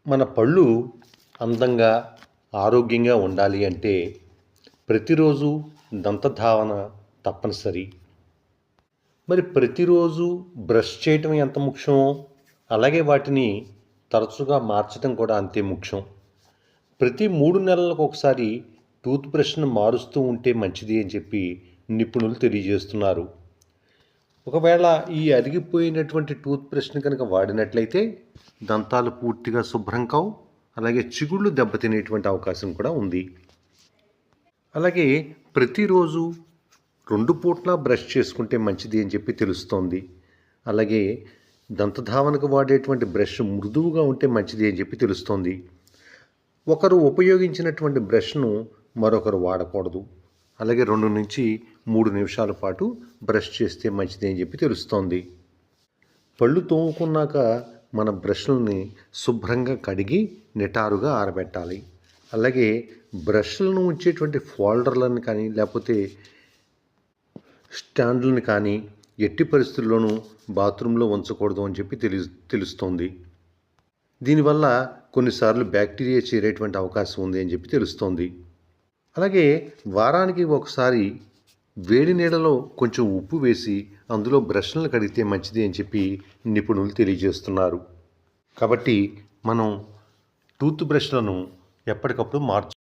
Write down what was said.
మన పళ్ళు అందంగా ఆరోగ్యంగా ఉండాలి అంటే ప్రతిరోజు దంతధావన తప్పనిసరి. మరి ప్రతిరోజు బ్రష్ చేయటం ఎంత ముఖ్యమో అలాగే వాటిని తరచుగా మార్చడం కూడా అంతే ముఖ్యం. ప్రతి 3 నెలలకు ఒకసారి టూత్ బ్రష్ను మారుస్తూ ఉంటే మంచిది అని చెప్పి నిపుణులు తెలియజేస్తున్నారు. ఒకవేళ ఈ అరిగిపోయినటువంటి టూత్ బ్రష్ని కనుక వాడినట్లయితే దంతాలు పూర్తిగా శుభ్రం కావు, అలాగే చిగుళ్ళు దెబ్బతినేటువంటి అవకాశం కూడా ఉంది. అలాగే ప్రతిరోజు 2 పూట్ల బ్రష్ చేసుకుంటే మంచిది అని చెప్పి తెలుస్తోంది. అలాగే దంతధావనకు వాడేటువంటి బ్రష్ మృదువుగా ఉంటే మంచిది అని చెప్పి తెలుస్తోంది. ఒకరు ఉపయోగించినటువంటి బ్రష్ను మరొకరు వాడకూడదు. అలాగే 2 నుంచి 3 నిమిషాల పాటు బ్రష్ చేస్తే మంచిది అని చెప్పి తెలుస్తోంది. పళ్ళు తోముకున్నాక మన బ్రష్లని శుభ్రంగా కడిగి నిటారుగా ఆరబెట్టాలి. అలాగే బ్రష్లను ఉంచేటువంటి ఫోల్డర్లను కానీ లేకపోతే స్టాండ్లను కానీ ఎట్టి పరిస్థితుల్లోనూ బాత్రూంలో ఉంచకూడదు అని చెప్పి తెలుస్తోంది. దీనివల్ల కొన్నిసార్లు బ్యాక్టీరియా చేరేటువంటి అవకాశం ఉంది అని చెప్పి తెలుస్తోంది. అలాగే వారానికి ఒకసారి వేడి నీళ్ళలో కొంచెం ఉప్పు వేసి అందులో బ్రష్లను కడిగితే మంచిది అని చెప్పి నిపుణులు తెలియజేస్తున్నారు. కాబట్టి మనం టూత్ బ్రష్లను ఎప్పటికప్పుడు